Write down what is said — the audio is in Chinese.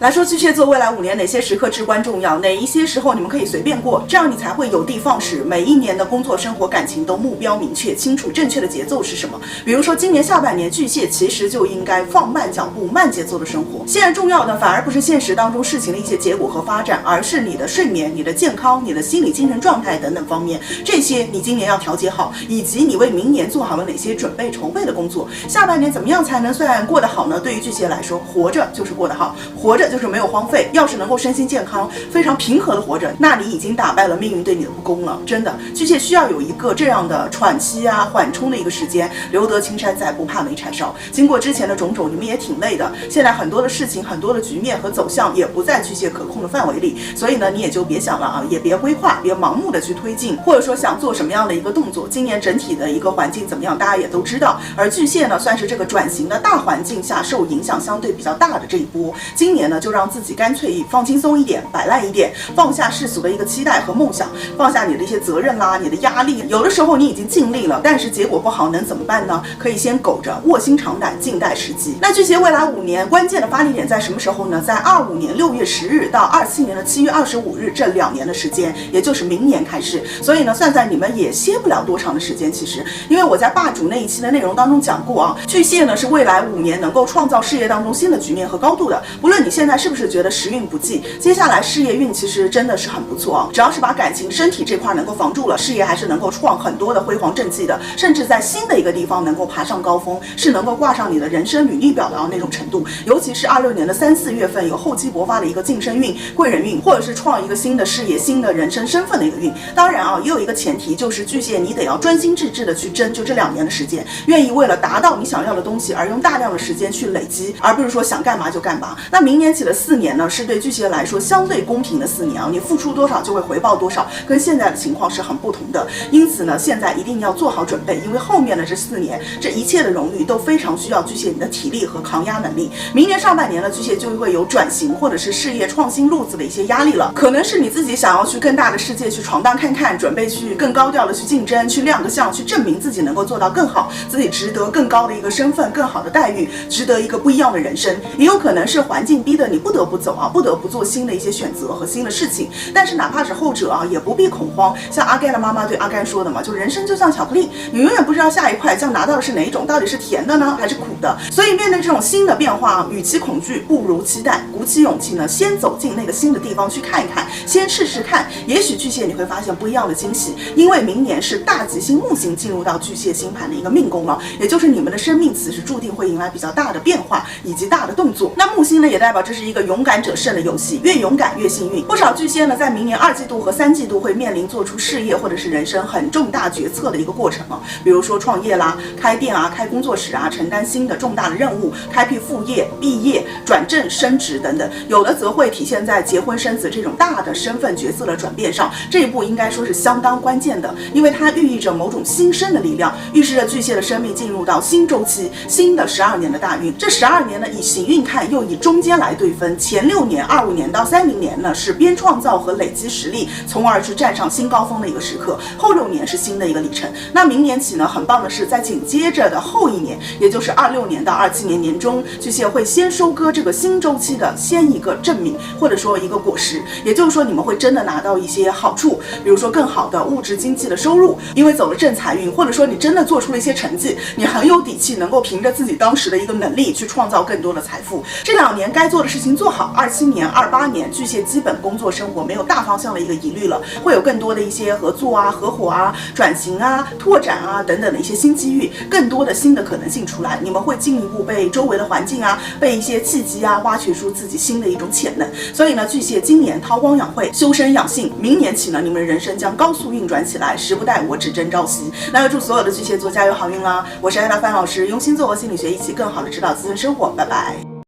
来说巨蟹座未来5年哪些时刻至关重要，哪一些时候你们可以随便过，这样你才会有的放矢。每一年的工作、生活、感情都目标明确、清楚、正确的节奏是什么？比如说今年下半年，巨蟹其实就应该放慢脚步、慢节奏的生活。现在重要的反而不是现实当中事情的一些结果和发展，而是你的睡眠、你的健康、你的心理精神状态等等方面，这些你今年要调节好，以及你为明年做好了哪些准备筹备的工作。下半年怎么样才能算过得好呢？对于巨蟹来说，活着就是过得好，活着就是没有荒废。要是能够身心健康、非常平和的活着，那你已经打败了命运对你的不公了。真的，巨蟹需要有一个这样的喘息啊、缓冲的一个时间。留得青山在，不怕没柴烧。经过之前的种种，你们也挺累的。现在很多的事情、很多的局面和走向也不在巨蟹可控的范围里，所以呢，你也就别想了啊，也别规划，别盲目的去推进，或者说想做什么样的一个动作。今年整体的一个环境怎么样，大家也都知道。而巨蟹呢，算是这个转型的大环境下受影响相对比较大的这一波。今年呢，就让自己干脆放轻松一点，摆烂一点，放下世俗的一个期待和梦想，放下你的一些责任啦，你的压力。有的时候你已经尽力了，但是结果不好能怎么办呢？可以先苟着，卧薪尝胆，静待时机。那巨蟹未来5年关键的发力点在什么时候呢？在25年6月10日到27年的7月25日这2年的时间，也就是明年开始。所以呢，算算你们也歇不了多长的时间。其实，因为我在霸主那一期的内容当中讲过啊，巨蟹呢是未来5年能够创造事业当中新的局面和高度的。不论你现在是不是觉得时运不济，接下来事业运其实真的是很不错啊。只要是把感情、身体这块能够防住了，事业还是能够创很多的辉煌政绩的，甚至在新的一个地方能够爬上高峰，是能够挂上你的人生履历表的那种程度。尤其是26年的3、4月份有厚积薄发的一个晋升运、贵人运，或者是创一个新的事业、新的人生身份的一个运。当然啊，也有一个前提，就是巨蟹你得要专心致志的去争，就这2年的时间，愿意为了达到你想要的东西而用大量的时间去累积，而不是说想干嘛就干嘛。那明年起的4年呢，是对巨蟹来说相对公平的4年啊，你付出多少就会回报多少，跟现在的情况是很不同的。因此呢，现在一定要做好准备，因为后面的这4年，这一切的荣誉都非常需要巨蟹你的体力和抗压能力。明年上半年呢，巨蟹就会有转型或者是事业创新路子的一些压力了，可能是你自己想要去更大的世界去闯荡看看，准备去更高调的去竞争，去亮个相，去证明自己能够做到更好，自己值得更高的一个身份、更好的待遇，值得一个不一样的人生。也有可能是环境逼得你不得不走啊，不得不做新的一些选择和新的事情。但是哪怕是后者啊，也不必恐慌。像阿盖的妈妈对阿盖说的嘛，就人生就像巧克力，你永远不知道下一块将拿到的是哪一种，到底是甜的呢，还是苦的。所以面对这种新的变化，与其恐惧，不如期待。鼓起勇气呢，先走进那个新的地方去看一看，先试试看。也许巨蟹你会发现不一样的惊喜，因为明年是大吉星木星进入到巨蟹星盘的一个命宫了，也就是你们的生命此时注定会迎来比较大的变化以及大的动作。那木星呢，也代表这是一个勇敢者胜的游戏，越勇敢越幸运。不少巨蟹呢，在明年2季度和3季度会面临做出事业或者是人生很重大决策的一个过程啊，比如说创业啦、开店啊、开工作室啊、承担新的重大的任务、开辟副业、毕业、转正、升职等等。有的则会体现在结婚生子这种大的身份角色的转变上，这一步应该说是相当关键的，因为它寓意着某种新生的力量，预示着巨蟹的生命进入到新周期、新的12年的大运。这12年呢，以行运看，又以中间来对分，前6年25年到30年呢，是边创造和累积实力，从而去站上新高峰的一个时刻，后6年是新的一个里程。那明年起呢，很棒的是在紧接着的后1年，也就是26年到27年年中，巨蟹会先收割这个新周期的先一个证明，或者说一个果实。也就是说，你们会真的拿到一些好处，比如说更好的物质经济的收入，因为走了正财运，或者说你真的做出了一些成绩，你很有底气，能够凭着自己当时的一个能力去创造更多的财富。这2年该做的事情做好，27年、28年，巨蟹基本工作生活没有大方向的一个疑虑了，会有更多的一些合作啊、合伙啊、转型啊、拓展啊等等的一些新机遇，更多的新的可能性出来。你们会进一步被周围的环境啊、被一些契机啊挖掘出自己新的一种潜能。所以呢，巨蟹今年韬光养晦、修身养性，明年起呢，你们的人生将高速运转起来，时不待我，只争朝夕。那要祝所有的巨蟹座加油好运啦！我是艾达范老师，用星座和心理学一起更好的指导自身生活，拜拜。